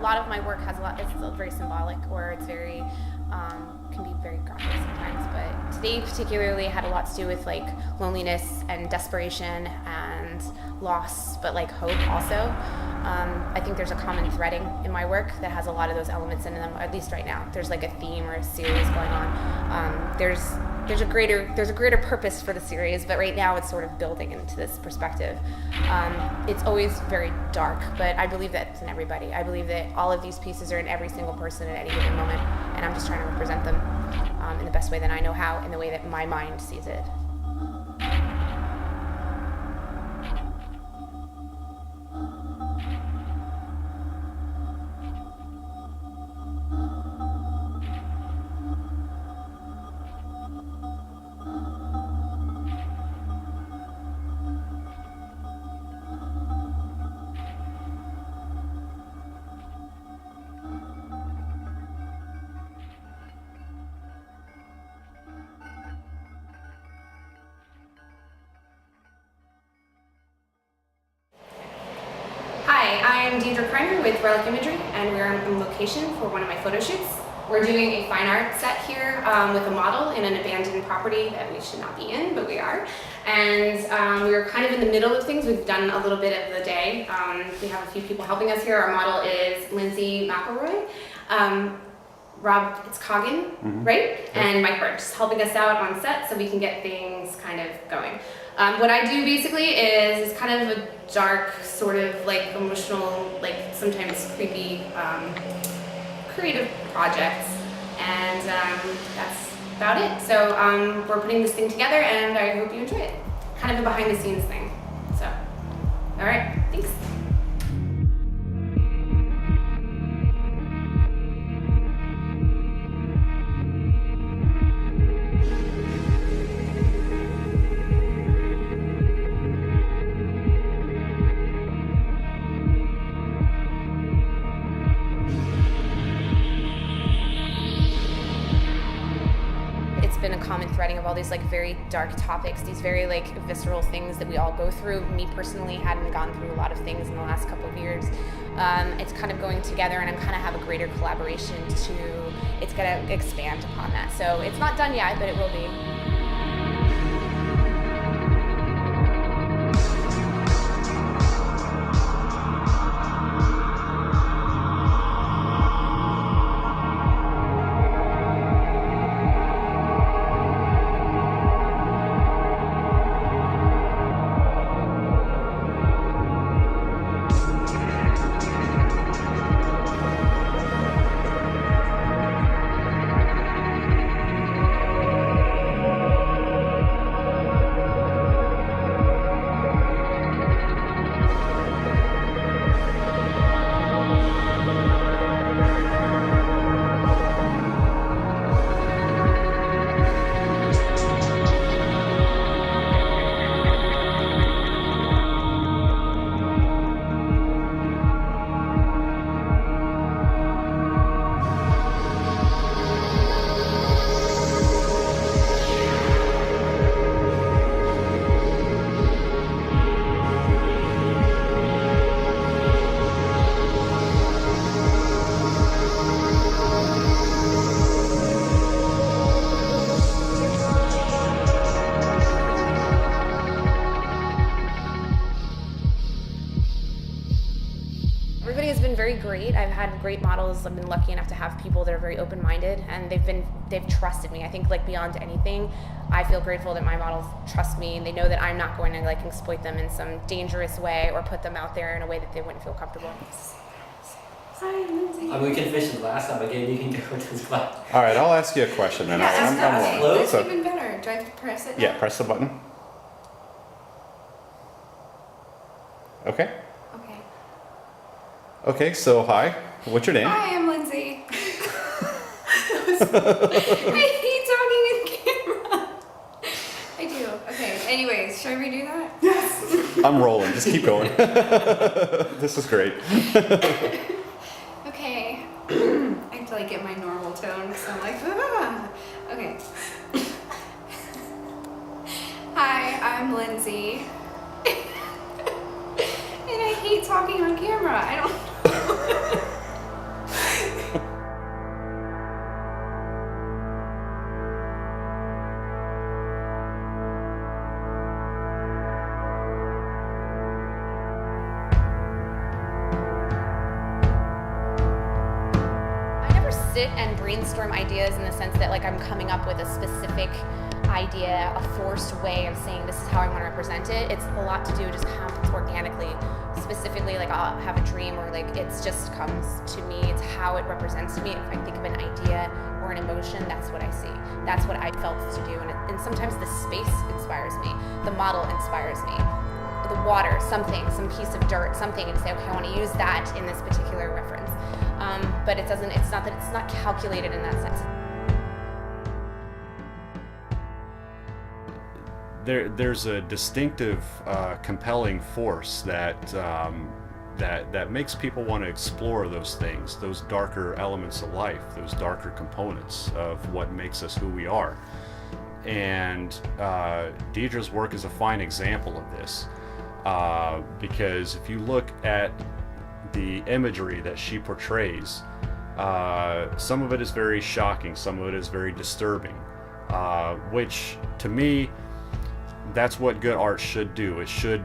lot of my work has it's very symbolic, or it's very, can be very graphic sometimes, but today particularly had a lot to do with like loneliness and desperation and loss, but like hope also. I think there's a common threading in my work that has a lot of those elements in them, at least right now. There's like a theme or a series going on. There's a greater purpose for the series, but right now it's sort of building into this perspective. It's always very dark, but I believe that it's in everybody. I believe that all of these pieces are in every single person at any given moment, and I'm just trying to represent them in the best way that I know how, in the way that my mind sees it. Hi, I'm Deidra Kriner with Relic Imagery, and we're on location for one of my photo shoots. We're doing a fine art set here with a model in an abandoned property that we should not be in, but we are. And we're kind of in the middle of things. We've done a little bit of the day. We have a few people helping us here. Our model is Lindsey McElroy. Rob Coggin, right? And Mike Bird, just helping us out on set so we can get things kind of going. What I do basically is kind of a dark, sort of like emotional, like sometimes creepy, creative projects, and that's about it. So we're putting this thing together, and I hope you enjoy it. Kind of a behind the scenes thing. So, all right, thanks. Been a common threading of all these like very dark topics, these very like visceral things that we all go through. Me personally hadn't gone through a lot of things in the last couple of years. It's kind of going together, and I'm kind of have a greater collaboration it's gonna expand upon that. So it's not done yet, but it will be. Everybody has been very great. I've had great models. I've been lucky enough to have people that are very open-minded, and they've trusted me. I think like beyond anything, I feel grateful that my models trust me, and they know that I'm not going to like exploit them in some dangerous way or put them out there in a way that they wouldn't feel comfortable. Hi, Lindsey. I mean, we can finish the last time, but again, you can go to this class. All right, I'll ask you a question then. That's even better. Do I have to press it now? Yeah, press the button. Okay. Okay. Okay, so hi. What's your name? Hi, I'm Lindsey. I hate talking in camera. I do. Okay. Anyways, should I redo that? Yes. I'm rolling. Just keep going. This is great. Okay. I have to like get my normal tone because I'm like, ah. Okay. Hi, I'm Lindsey. And I hate talking on camera. I don't know. sit and brainstorm ideas in the sense that like I'm coming up with a specific idea, a forced way of saying this is how I want to represent it. It's a lot to do, just happens organically. Specifically, like I'll have a dream or like it just comes to me. It's how it represents me. If I think of an idea or an emotion, that's what I see. That's what I felt to do. And sometimes the space inspires me. The model inspires me. The water, something, some piece of dirt, something, and say, okay, I want to use that in this particular reference. But it's not calculated in that sense. There's a distinctive, compelling force that makes people want to explore those things, those darker elements of life, those darker components of what makes us who we are. And Deidra's work is a fine example of this, because if you look at the imagery that she portrays, some of it is very shocking, some of it is very disturbing, which to me, that's what good art should do. It should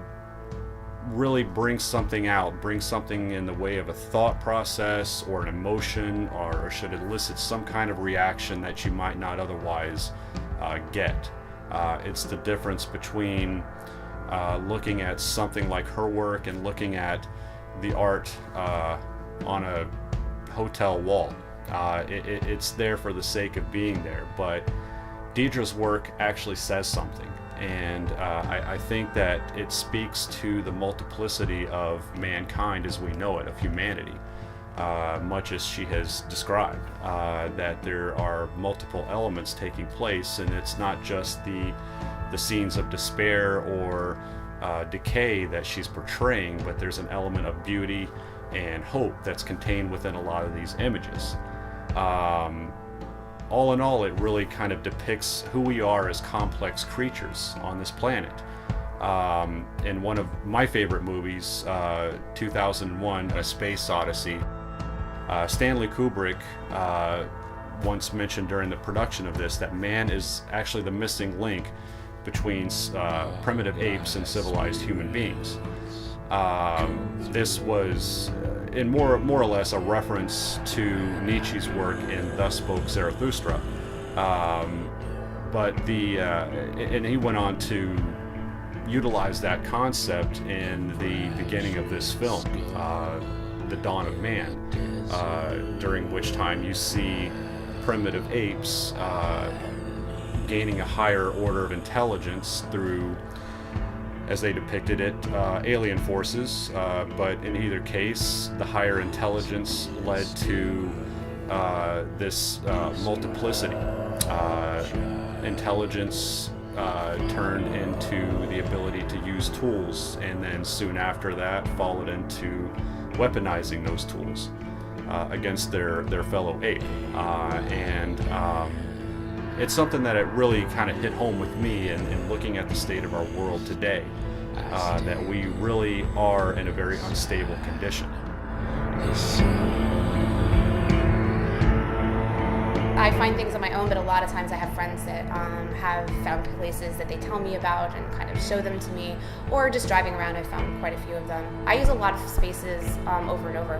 really bring something out, bring something in the way of a thought process or an emotion, or should elicit some kind of reaction that you might not otherwise get. It's the difference between looking at something like her work and looking at the art on a hotel wall. It's there for the sake of being there, but Deidra's work actually says something. And I think that it speaks to the multiplicity of mankind as we know it, of humanity, much as she has described, that there are multiple elements taking place, and it's not just the scenes of despair or decay that she's portraying, but there's an element of beauty and hope that's contained within a lot of these images. All in all, it really kind of depicts who we are as complex creatures on this planet. In one of my favorite movies, 2001, A Space Odyssey, Stanley Kubrick once mentioned during the production of this that man is actually the missing link between primitive apes and civilized human beings. This was in more or less a reference to Nietzsche's work in Thus Spoke Zarathustra. And he went on to utilize that concept in the beginning of this film, The Dawn of Man, during which time you see primitive apes gaining a higher order of intelligence through, as they depicted it, alien forces, but in either case, the higher intelligence led to this multiplicity. Intelligence turned into the ability to use tools, and then soon after that followed into weaponizing those tools against their fellow ape. It's something that it really kind of hit home with me in looking at the state of our world today, that we really are in a very unstable condition. I find things on my own, but a lot of times I have friends that have found places that they tell me about and kind of show them to me, or just driving around I've found quite a few of them. I use a lot of spaces over and over,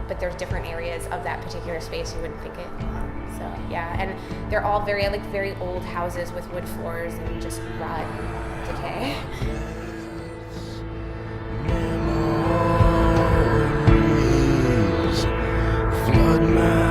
but there's different areas of that particular space you wouldn't think it. So yeah, and they're all very old houses with wood floors and just rot and decay. Flood my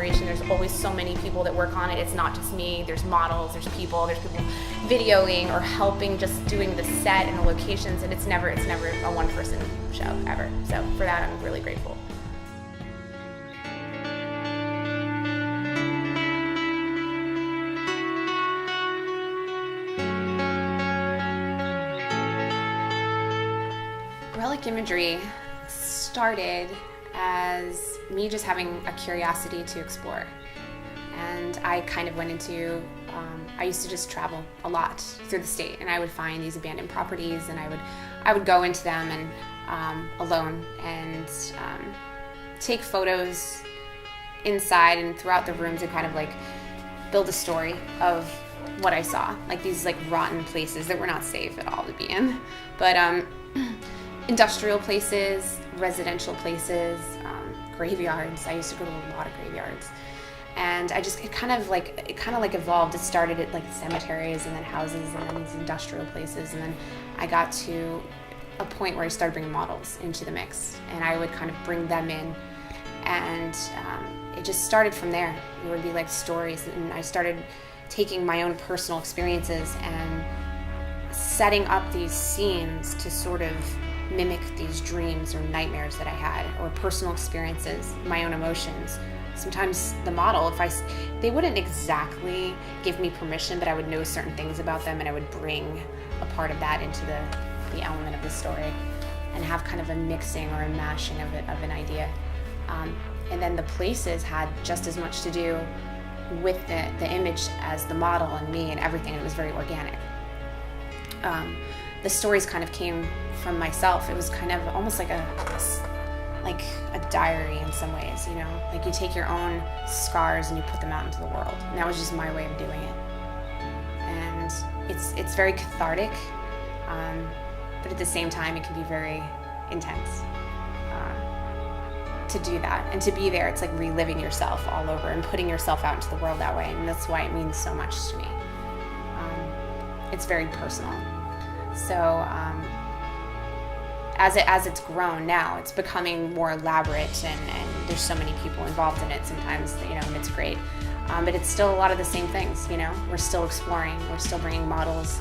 collaboration. There's always so many people that work on it. It's not just me. There's models, there's people videoing or helping, just doing the set and the locations, and it's never a one-person show ever. So for that, I'm really grateful. Relic Imagery started as me just having a curiosity to explore. And I kind of went into, I used to just travel a lot through the state, and I would find these abandoned properties, and I would go into them and alone and take photos inside and throughout the rooms and kind of like build a story of what I saw, like these like rotten places that were not safe at all to be in, but industrial places, residential places, graveyards. I used to go to a lot of graveyards, and it kind of like evolved. It started at like cemeteries, and then houses, and then these industrial places, and then I got to a point where I started bringing models into the mix, and I would kind of bring them in, and it just started from there. It would be like stories, and I started taking my own personal experiences and setting up these scenes to sort of mimic these dreams or nightmares that I had, or personal experiences, my own emotions. Sometimes the model, they wouldn't exactly give me permission, but I would know certain things about them, and I would bring a part of that into the element of the story and have kind of a mixing or a mashing of an idea. And then the places had just as much to do with the image as the model and me and everything. It was very organic. The stories kind of came from myself. It was kind of almost like a diary in some ways, you know? Like you take your own scars and you put them out into the world. And that was just my way of doing it. And it's very cathartic, but at the same time it can be very intense to do that. And to be there, it's like reliving yourself all over and putting yourself out into the world that way. And that's why it means so much to me. It's very personal. So as it's grown now, it's becoming more elaborate, and there's so many people involved in it sometimes, you know, and it's great. But it's still a lot of the same things, you know. We're still exploring, we're still bringing models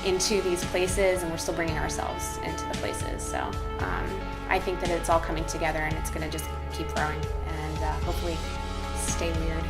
into these places, and we're still bringing ourselves into the places. So I think that it's all coming together, and it's going to just keep growing and hopefully stay weird.